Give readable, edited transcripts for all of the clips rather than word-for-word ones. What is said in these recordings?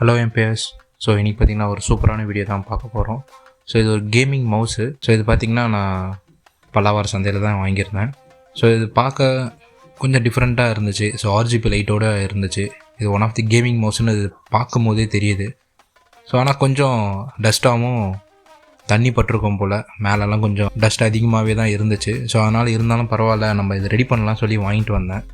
Hello MBS. So இன்றைக்கி பார்த்திங்கன்னா ஒரு சூப்பரான வீடியோ தான் பார்க்க போகிறோம். ஸோ இது ஒரு கேமிங் மவுஸு. ஸோ இது பார்த்திங்கன்னா நான் பல்லாவரம் சந்தையில் தான் வாங்கியிருந்தேன். ஸோ இது பார்க்க கொஞ்சம் டிஃப்ரெண்ட்டாக இருந்துச்சு. ஸோ ஆர்ஜிபி லைட்டோடு இருந்துச்சு. இது ஒன் ஆஃப் தி கேமிங் மவுஸ்ன்னு இது பார்க்கும் போதே தெரியுது. ஸோ ஆனால் கொஞ்சம் டஸ்ட்டாகவும் தண்ணி பட்டிருக்கும் போல், மேலெல்லாம் கொஞ்சம் டஸ்ட் அதிகமாகவே தான் இருந்துச்சு. ஸோ அதனால் இருந்தாலும் பரவாயில்ல, நம்ம இது ரெடி பண்ணலாம் சொல்லி வாங்கிட்டு வந்தேன்.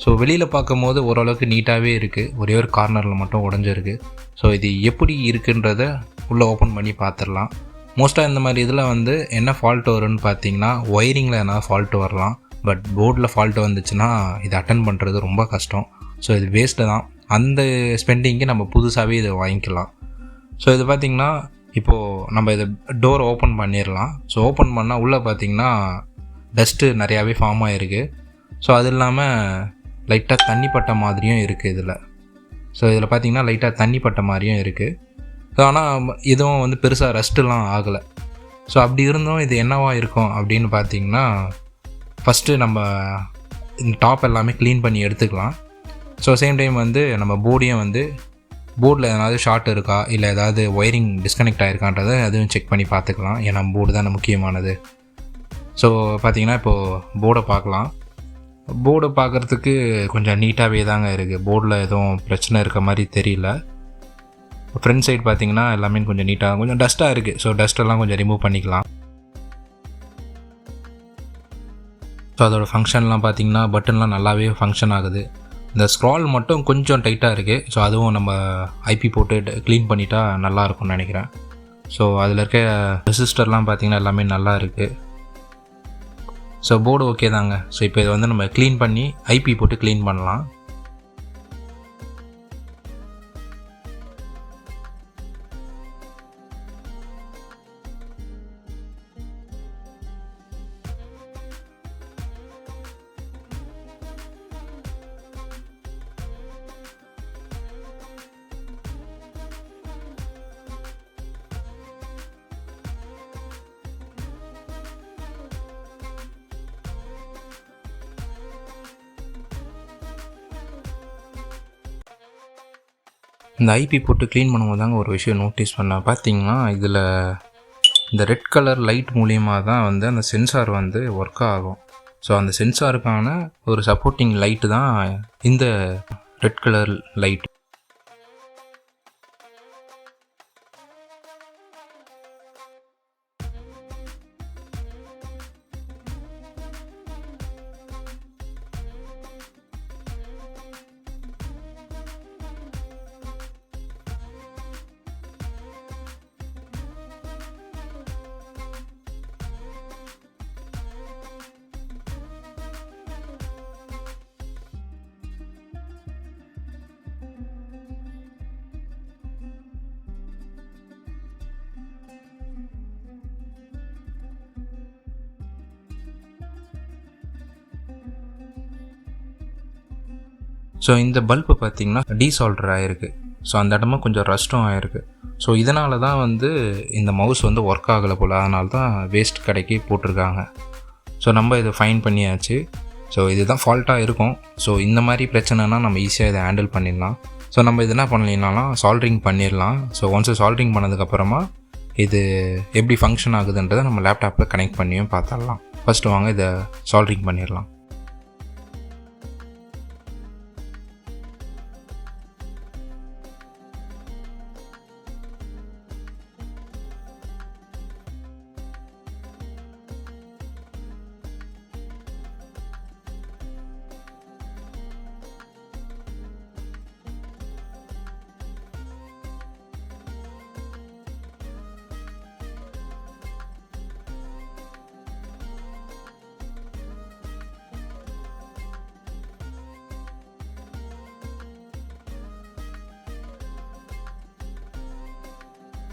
ஸோ வெளியில் பார்க்கும் போது ஓரளவுக்கு நீட்டாகவே இருக்குது. ஒரே ஒரு கார்னரில் மட்டும் உடஞ்சிருக்கு. ஸோ இது எப்படி இருக்குன்றத உள்ளே ஓப்பன் பண்ணி பார்த்துடலாம். மோஸ்ட்டாக இந்த மாதிரி இதில் என்ன ஃபால்ட் வரும்னு பார்த்தீங்கன்னா, ஒயரிங்கில் என்ன ஃபால்ட்டு வரலாம். பட் போர்டில் ஃபால்ட்டு வந்துச்சுன்னா இது அட்டன் பண்ணுறது ரொம்ப கஷ்டம். ஸோ இது வேஸ்ட்டு தான். அந்த ஸ்பெண்டிங்க்கு நம்ம புதுசாகவே இதை வாங்கிக்கலாம். ஸோ இது பார்த்திங்கன்னா இப்போது நம்ம இதை டோர் ஓப்பன் பண்ணிடலாம். ஸோ ஓப்பன் பண்ணால் உள்ளே பார்த்திங்கன்னா டஸ்ட்டு நிறையாவே ஃபார்ம் ஆகிருக்கு. ஸோ அது இல்லாமல் லைட்டாக தண்ணி பட்ட மாதிரியும் இருக்குது இதில். ஸோ இதில் பார்த்திங்கன்னா லைட்டாக தண்ணி பட்ட மாதிரியும் இருக்குது. ஸோ ஆனால் இதுவும் பெருசாக ரஸ்ட்டுலாம் ஆகலை. ஸோ அப்படி இருந்தும் இது என்னவா இருக்கும் அப்படின்னு பார்த்திங்கன்னா, ஃபஸ்ட்டு நம்ம இந்த டாப் எல்லாமே க்ளீன் பண்ணி எடுத்துக்கலாம். ஸோ சேம் டைம் நம்ம போர்டையும் போர்டில் எதனாவது ஷார்ட் இருக்கா, இல்லை ஏதாவது ஒயரிங் டிஸ்கனெக்ட் ஆகிருக்கான்றதை அதுவும் செக் பண்ணி பார்த்துக்கலாம். ஏன்னா போர்டு தானே முக்கியமானது. ஸோ பார்த்திங்கன்னா இப்போது போர்டை பார்க்கலாம். போர்டு பார்க்குறதுக்கு கொஞ்சம் நீட்டாகவே தாங்க இருக்குது. போர்டில் எதுவும் பிரச்சனை இருக்க மாதிரி தெரியல. ஃப்ரண்ட் சைடு பார்த்திங்கன்னா எல்லாமே கொஞ்சம் நீட்டாக, கொஞ்சம் டஸ்ட்டாக இருக்குது. ஸோ டஸ்ட்டெல்லாம் கொஞ்சம் ரிமூவ் பண்ணிக்கலாம். ஸோ அதோடய ஃபங்க்ஷன்லாம் பார்த்திங்கன்னா பட்டன்லாம் நல்லாவே ஃபங்க்ஷன் ஆகுது. இந்த ஸ்க்ரால் மட்டும் கொஞ்சம் டைட்டாக இருக்குது. ஸோ அதுவும் நம்ம ஐபி போட்டு க்ளீன் பண்ணிட்டா நல்லாயிருக்கும்னு நினைக்கிறேன். ஸோ அதில் இருக்க ரெசிஸ்டர்லாம் பார்த்திங்கன்னா எல்லாமே நல்லா இருக்குது. ஸோ போர்டு ஓகே தாங்க. ஸோ இப்போ இதை நம்ம க்ளீன் பண்ணி ஐபி போட்டு க்ளீன் பண்ணலாம். இந்த ஐபி போட்டு க்ளீன் பண்ணும்போது தாங்க ஒரு விஷயம் நோட்டீஸ் பண்ணேன். பார்த்தீங்கன்னா இதில் இந்த ரெட் கலர் லைட் மூலியமாக தான் அந்த சென்சார் ஒர்க் ஆகும். ஸோ அந்த சென்சாருக்கான ஒரு சப்போர்ட்டிங் லைட்டு தான் இந்த ரெட் கலர் லைட். ஸோ இந்த பல்பு பார்த்திங்கன்னா டீசால்டர் ஆகிருக்கு. ஸோ அந்த இடமா கொஞ்சம் ரஸ்ட்டும் ஆகிருக்கு. ஸோ இதனால தான் இந்த மவுஸ் ஒர்க் ஆகலை போல். அதனால தான் வேஸ்ட் கடைக்கு போட்டிருக்காங்க. ஸோ நம்ம இதை ஃபைன் பண்ணியாச்சு. ஸோ இதுதான் ஃபால்ட்டாக இருக்கும். ஸோ இந்த மாதிரி பிரச்சனைனா நம்ம ஈஸியாக இதை ஹேண்டில் பண்ணிடலாம். ஸோ நம்ம இது என்ன பண்ணலாம், சால்ட்ரிங் பண்ணிடலாம். ஸோ ஒன்ஸ் சால்ட்ரிங் பண்ணதுக்கப்புறமா இது எப்படி ஃபங்க்ஷன் ஆகுதுன்றதை நம்ம லேப்டாப்பில் கனெக்ட் பண்ணியும் பார்த்துடலாம். ஃபஸ்ட்டு வாங்க இதை சால்ட்ரிங் பண்ணிடலாம்.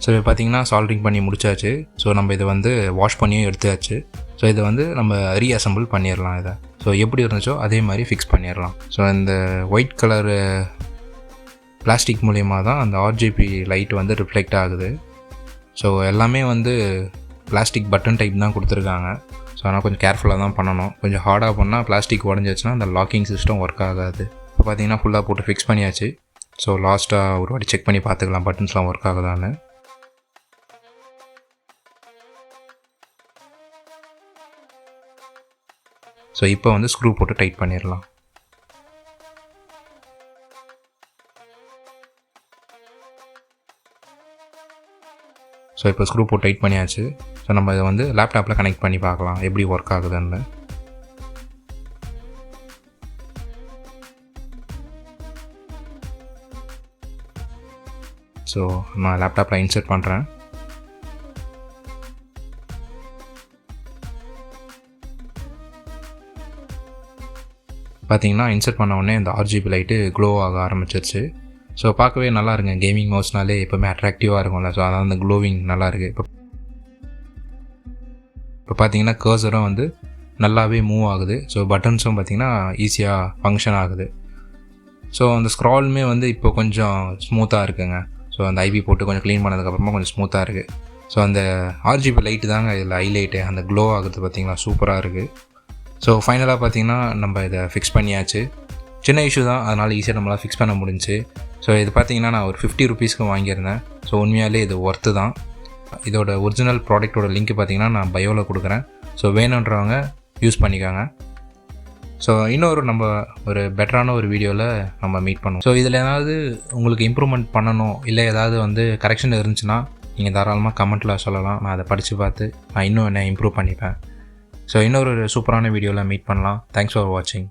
ஸோ இப்போ பார்த்திங்கன்னா சால்ட்ரிங் பண்ணி முடிச்சாச்சு. ஸோ நம்ம இதை வாஷ் பண்ணியும் எடுத்தாச்சு. ஸோ இதை நம்ம ரீஅசம்பிள் பண்ணிடலாம். இதை ஸோ எப்படி இருந்துச்சோ அதே மாதிரி ஃபிக்ஸ் பண்ணிடலாம். ஸோ இந்த ஒயிட் கலரு பிளாஸ்டிக் மூலிமா தான் அந்த ஆர்ஜிபி லைட் ரிஃப்ளெக்ட் ஆகுது. ஸோ எல்லாமே பிளாஸ்டிக் பட்டன் டைப் தான் கொடுத்துருக்காங்க. ஸோ ஆனால் கொஞ்சம் கேர்ஃபுல்லாக தான் பண்ணணும். கொஞ்சம் ஹார்டாக பண்ணால் பிளாஸ்டிக் உடஞ்சிச்சுன்னா அந்த லாக்கிங் சிஸ்டம் ஒர்க் ஆகாது. இப்போ பார்த்திங்கன்னா ஃபுல்லாக போட்டு ஃபிக்ஸ் பண்ணியாச்சு. ஸோ லாஸ்ட்டாக ஒரு வாட்டி செக் பண்ணி பார்த்துக்கலாம் பட்டன்ஸ்லாம் ஒர்க் ஆகுதான்னு. ஸோ இப்போ வந்து ஸ்க்ரூ போட்டு டைட் பண்ணிடலாம். ஸோ இப்போ ஸ்க்ரூ போட்டு டைட் பண்ணியாச்சு. ஸோ நம்ம இதை வந்து லேப்டாப்பில் கனெக்ட் பண்ணி பார்க்கலாம் எப்படி ஒர்க் ஆகுதுன்னு. ஸோ நான் லேப்டாப்பில் இன்சர்ட் பண்ணுறேன். பார்த்தீங்கன்னா இன்சர்ட் பண்ண உடனே இந்த RGB லைட்டு க்ளோ ஆக ஆரம்பிச்சிருச்சு. ஸோ பார்க்கவே நல்லா இருக்குங்க. கேமிங் மவுஸ்னாலே எப்போவுமே அட்ராக்டிவாக இருக்கும்ல. ஸோ அதான் அந்த க்ளோவிங் நல்லா இருக்குது. இப்போ பார்த்தீங்கன்னா கர்சரும் வந்து நல்லாவே மூவ் ஆகுது. ஸோ பட்டன்ஸும் பார்த்தீங்கன்னா ஈஸியாக ஃபங்க்ஷன் ஆகுது. ஸோ அந்த ஸ்க்ராலுமே வந்து இப்போ கொஞ்சம் ஸ்மூத்தாக இருக்குங்க. ஸோ அந்த ஐபி போட்டு கொஞ்சம் க்ளீன் பண்ணதுக்கப்புறமா கொஞ்சம் ஸ்மூத்தாக இருக்குது. ஸோ அந்த RGB லைட்டு தாங்க இதில் ஹைலைட்டு. அந்த க்ளோ ஆகுது பார்த்தீங்கன்னா சூப்பராக இருக்குது. ஸோ ஃபைனலாக பார்த்தீங்கன்னா நம்ம இதை ஃபிக்ஸ் பண்ணியாச்சு. சின்ன இஷ்யூ தான், அதனால் ஈஸியாக நம்மளால் ஃபிக்ஸ் பண்ண முடிஞ்சுச்சு. ஸோ இது பார்த்தீங்கன்னா நான் ஒரு 50 ருபீஸ்க்கு வாங்கியிருந்தேன். ஸோ உண்மையாலே இது ஒர்த்து தான். இதோட ஒரிஜினல் ப்ராடக்ட்டோட லிங்க் பார்த்தீங்கன்னா நான் பயோவில் கொடுக்குறேன். ஸோ வேணுன்றவங்க யூஸ் பண்ணிக்கோங்க. ஸோ இன்னொரு நம்ம ஒரு பெட்டரான ஒரு வீடியோவில் நம்ம மீட் பண்ணுவோம். ஸோ இதில் ஏதாவது உங்களுக்கு இம்ப்ரூவ்மெண்ட் பண்ணணும், இல்லை ஏதாவது வந்து கரெக்ஷன் இருந்துச்சுன்னா நீங்கள் தாராளமாக கமெண்ட்டில் சொல்லலாம். நான் அதை படித்து பார்த்து நான் இன்னும் என்ன இம்ப்ரூவ் பண்ணிப்பேன். ஸோ இன்னொரு சூப்பரான வீடியோவில் மீட் பண்ணலாம். தேங்க்ஸ் ஃபார் வாட்சிங்.